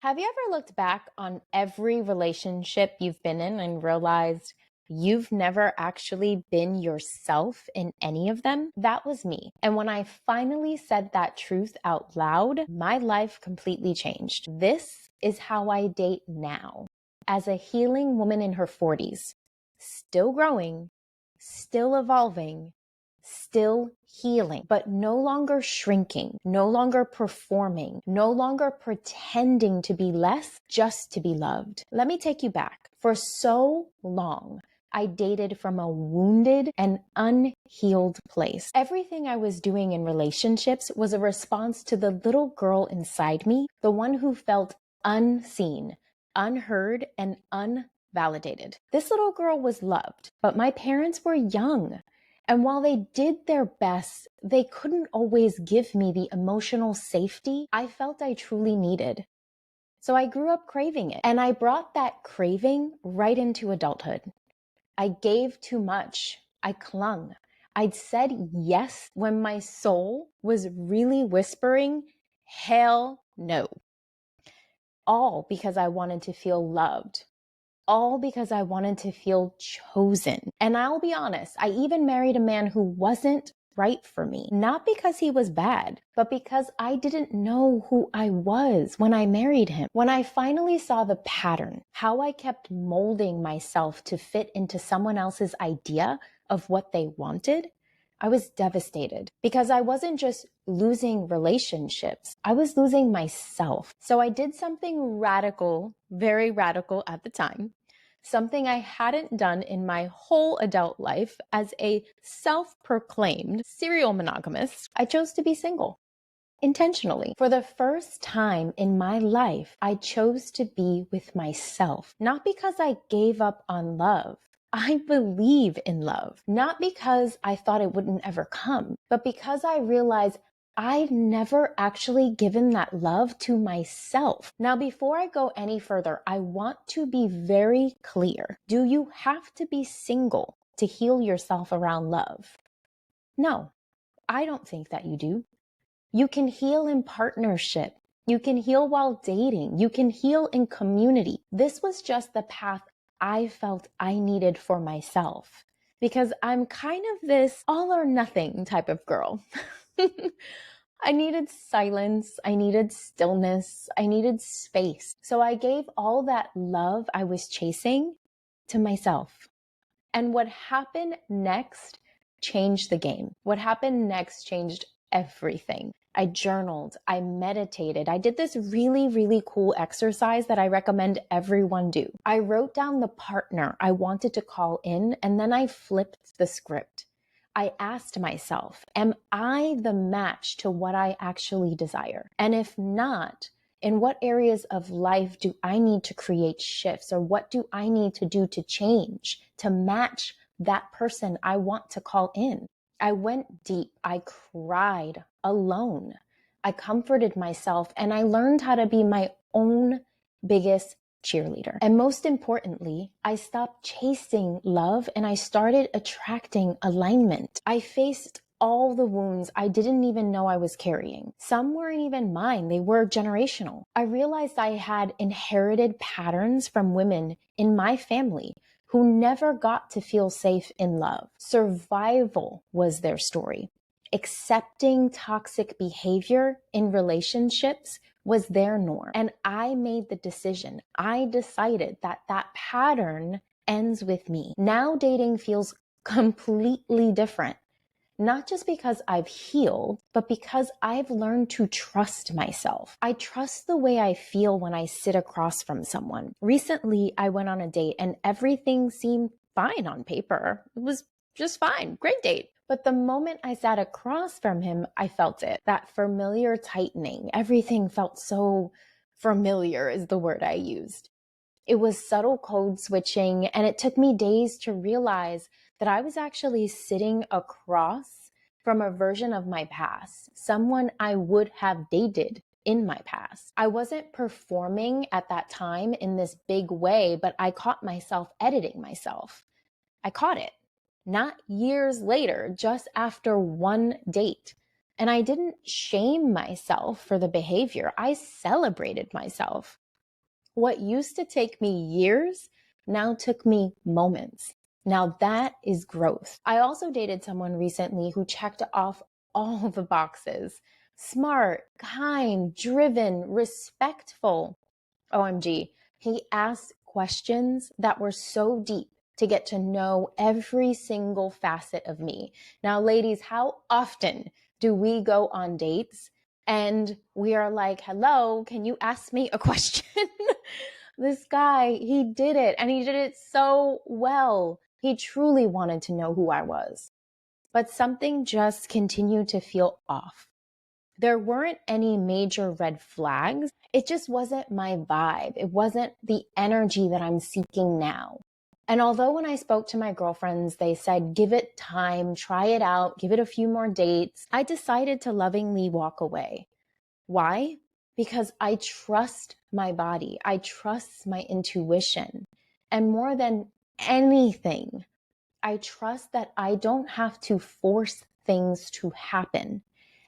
Have you ever looked back on every relationship you've been in and realized you've never actually been yourself in any of them? That was me. And when I finally said that truth out loud, my life completely changed. This is how I date now. As a healing woman in her 40s, still growing, still evolving, still healing, but no longer shrinking, no longer performing, no longer pretending to be less just to be loved. Let me take you back. For so long, I dated from a wounded and unhealed place. Everything I was doing in relationships was a response to the little girl inside me, the one who felt unseen, unheard, and unvalidated. This little girl was loved, but my parents were young. And while they did their best, they couldn't always give me the emotional safety I felt I truly needed. So I grew up craving it, and I brought that craving right into adulthood. I gave too much. I clung. I'd said yes when my soul was really whispering, hell no. All because I wanted to feel loved. All because I wanted to feel chosen. And I'll be honest, I even married a man who wasn't right for me. Not because he was bad, but because I didn't know who I was when I married him. When I finally saw the pattern, how I kept molding myself to fit into someone else's idea of what they wanted, I was devastated because I wasn't just losing relationships, I was losing myself. So I did something radical, very radical at the time, something I hadn't done in my whole adult life as a self-proclaimed serial monogamist. I chose to be single. Intentionally. For the first time in my life, I chose to be with myself, not because I gave up on love. I believe in love, not because I thought it wouldn't ever come, but because I realized I'd never actually given that love to myself. Now, before I go any further, I want to be very clear. Do you have to be single to heal yourself around love? No, I don't think that you do. You can heal in partnership. You can heal while dating. You can heal in community. This was just the path I felt I needed for myself because I'm kind of this all or nothing type of girl. I needed silence. I needed stillness. I needed space. So I gave all that love I was chasing to myself. And what happened next changed the game. What happened next changed everything. I journaled, I meditated. I did this really, really cool exercise that I recommend everyone do. I wrote down the partner I wanted to call in, and then I flipped the script. I asked myself, am I the match to what I actually desire? And if not, in what areas of life do I need to create shifts, or what do I need to do to change to match that person I want to call in? I went deep. I cried alone. I comforted myself, and I learned how to be my own biggest cheerleader. And most importantly, I stopped chasing love and I started attracting alignment. I faced all the wounds I didn't even know I was carrying. Some weren't even mine, they were generational. I realized I had inherited patterns from women in my family who never got to feel safe in love. Survival was their story. Accepting toxic behavior in relationships was their norm. And I made the decision. I decided that that pattern ends with me. Now dating feels completely different. Not just because I've healed, but because I've learned to trust myself. I trust the way I feel when I sit across from someone. Recently, I went on a date and everything seemed fine on paper. It was just fine. Great date. But the moment I sat across from him, I felt it. That familiar tightening. Everything felt so familiar is the word I used. It was subtle code switching, and it took me days to realize that I was actually sitting across from a version of my past, someone I would have dated in my past. I wasn't performing at that time in this big way, but I caught myself editing myself. I caught it, not years later, just after one date. And I didn't shame myself for the behavior. I celebrated myself. What used to take me years now took me moments. Now that is growth. I also dated someone recently who checked off all the boxes. Smart, kind, driven, respectful. OMG. He asked questions that were so deep to get to know every single facet of me. Now, ladies, how often do we go on dates and we are like, hello, can you ask me a question? This guy, he did it, and he did it so well. He truly wanted to know who I was. But something just continued to feel off. There weren't any major red flags. It just wasn't my vibe. It wasn't the energy that I'm seeking now. And although when I spoke to my girlfriends, they said, give it time, try it out, give it a few more dates, I decided to lovingly walk away. Why? Because I trust my body. I trust my intuition. And more than anything, I trust that I don't have to force things to happen.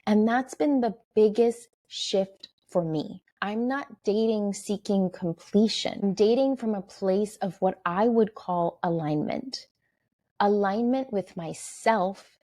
And that's been the biggest shift for me. I'm not dating seeking completion. I'm dating from a place of what I would call alignment. Alignment with myself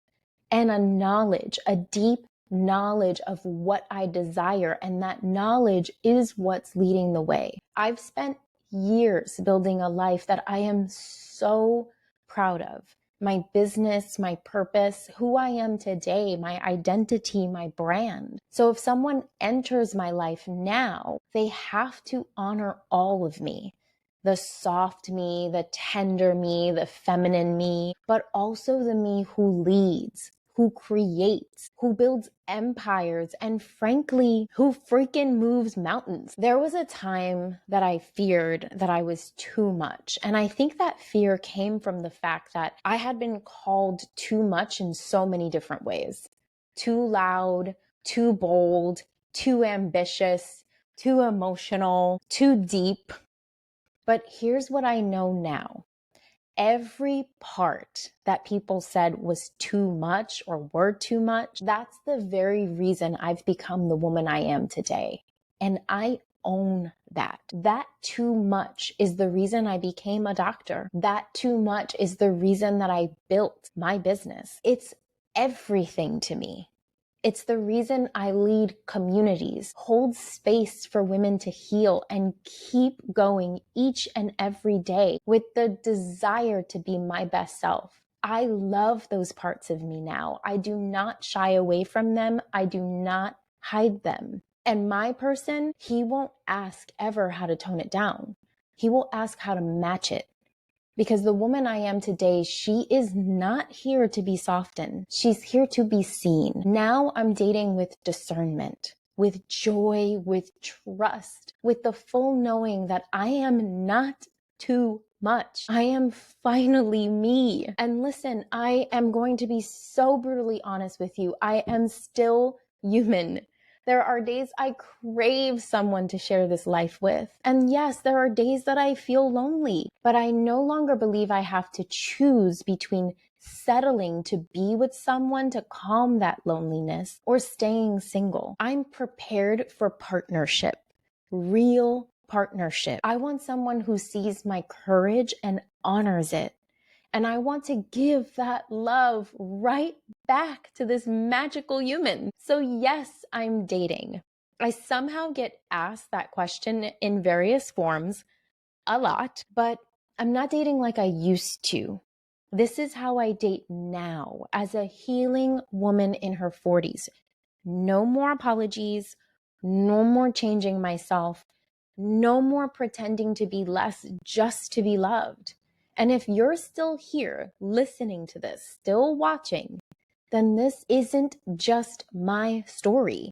and a knowledge, a deep knowledge of what I desire. And that knowledge is what's leading the way. I've spent years building a life that I am so proud of. My business, my purpose, who I am today, my identity, my brand. So if someone enters my life now, they have to honor all of me. The soft me, the tender me, the feminine me, but also the me who leads, who creates, who builds empires, and frankly, who freaking moves mountains. There was a time that I feared that I was too much. And I think that fear came from the fact that I had been called too much in so many different ways. Too loud, too bold, too ambitious, too emotional, too deep. But here's what I know now. Every part that people said was too much or were too much, that's the very reason I've become the woman I am today. And I own that. That too much is the reason I became a doctor. That too much is the reason that I built my business. It's everything to me. It's the reason I lead communities, hold space for women to heal, and keep going each and every day with the desire to be my best self. I love those parts of me now. I do not shy away from them. I do not hide them. And my person, he won't ask ever how to tone it down. He will ask how to match it. Because the woman I am today, she is not here to be softened. She's here to be seen. Now I'm dating with discernment, with joy, with trust, with the full knowing that I am not too much. I am finally me. And listen, I am going to be so brutally honest with you. I am still human. There are days I crave someone to share this life with. And yes, there are days that I feel lonely, but I no longer believe I have to choose between settling to be with someone to calm that loneliness or staying single. I'm prepared for partnership, real partnership. I want someone who sees my courage and honors it. And I want to give that love right back to this magical human. So yes, I'm dating. I somehow get asked that question in various forms a lot, but I'm not dating like I used to. This is how I date now as a healing woman in her 40s. No more apologies, no more changing myself, no more pretending to be less just to be loved. And if you're still here listening to this, still watching, then this isn't just my story.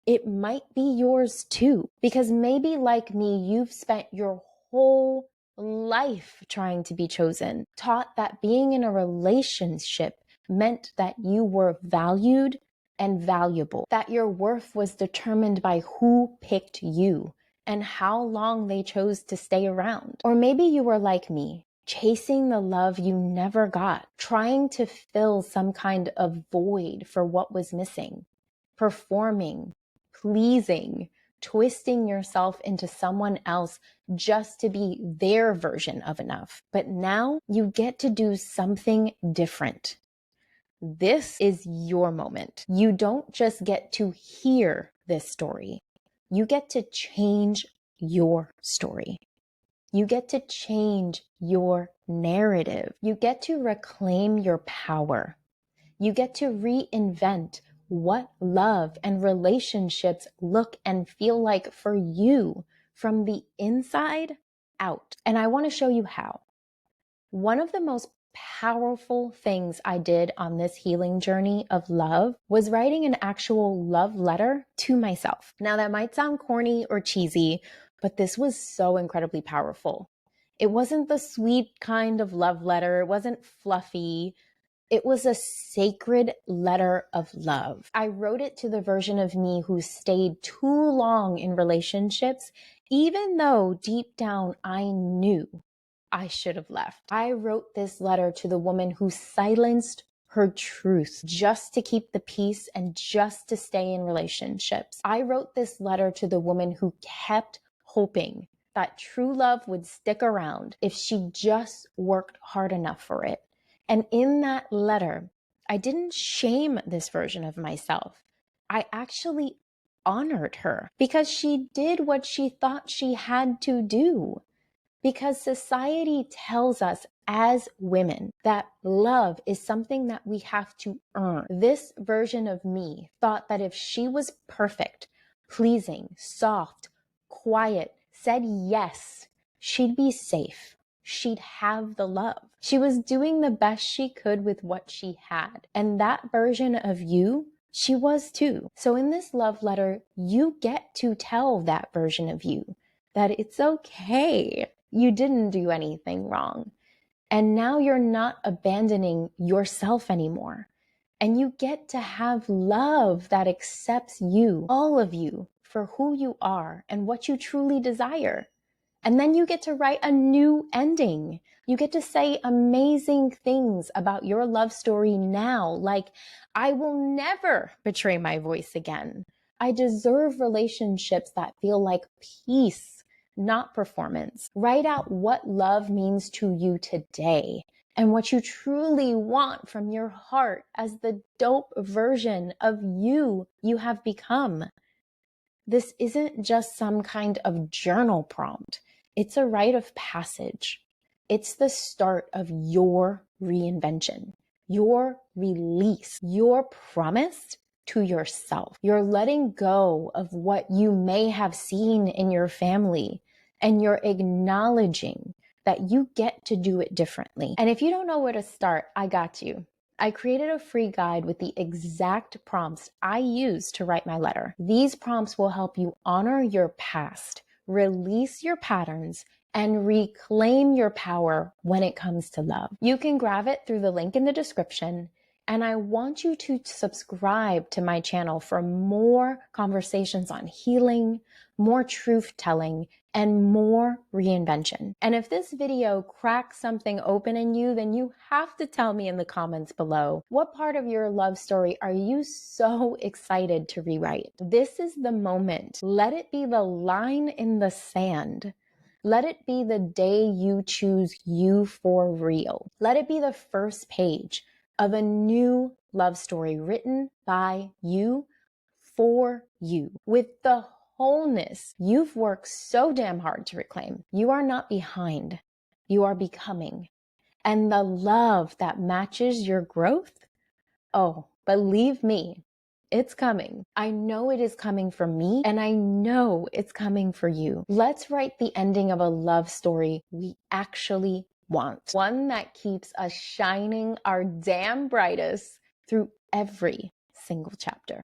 It might be yours too. Because maybe like me, you've spent your whole life trying to be chosen, taught that being in a relationship meant that you were valued and valuable, that your worth was determined by who picked you and how long they chose to stay around. Or maybe you were like me, chasing the love you never got, trying to fill some kind of void for what was missing, performing, pleasing, twisting yourself into someone else just to be their version of enough. But now you get to do something different. This is your moment. You don't just get to hear this story. You get to change your story. You get to change your narrative. You get to reclaim your power. You get to reinvent what love and relationships look and feel like for you from the inside out. And I want to show you how. One of the most powerful things I did on this healing journey of love was writing an actual love letter to myself. Now, that might sound corny or cheesy, but this was so incredibly powerful. It wasn't the sweet kind of love letter. It wasn't fluffy. It was a sacred letter of love. I wrote it to the version of me who stayed too long in relationships, even though deep down I knew I should have left. I wrote this letter to the woman who silenced her truth just to keep the peace and just to stay in relationships. I wrote this letter to the woman who kept hoping that true love would stick around if she just worked hard enough for it. And in that letter, I didn't shame this version of myself. I actually honored her because she did what she thought she had to do. Because society tells us as women that love is something that we have to earn. This version of me thought that if she was perfect, pleasing, soft, quiet, said yes, she'd be safe. She'd have the love. She was doing the best she could with what she had. And that version of you, she was too. So in this love letter, you get to tell that version of you that it's okay. You didn't do anything wrong. And now you're not abandoning yourself anymore. And you get to have love that accepts you, all of you, for who you are and what you truly desire. And then you get to write a new ending. You get to say amazing things about your love story now, like, I will never betray my voice again. I deserve relationships that feel like peace, not performance. Write out what love means to you today and what you truly want from your heart as the dope version of you have become. This isn't just some kind of journal prompt. It's a rite of passage. It's the start of your reinvention, your release, your promise to yourself. You're letting go of what you may have seen in your family, and you're acknowledging that you get to do it differently. And if you don't know where to start, I got you. I created a free guide with the exact prompts I used to write my letter. These prompts will help you honor your past, release your patterns, and reclaim your power when it comes to love. You can grab it through the link in the description. And I want you to subscribe to my channel for more conversations on healing, more truth telling, and more reinvention. And if this video cracks something open in you, then you have to tell me in the comments below, what part of your love story are you so excited to rewrite? This is the moment. Let it be the line in the sand. Let it be the day you choose you for real. Let it be the first page of a new love story written by you for you with the wholeness you've worked so damn hard to reclaim. You are not behind. You are becoming. And the love that matches your growth, oh, believe me, it's coming. I know it is coming for me, and I know it's coming for you. Let's write the ending of a love story we actually want. One that keeps us shining our damn brightest through every single chapter.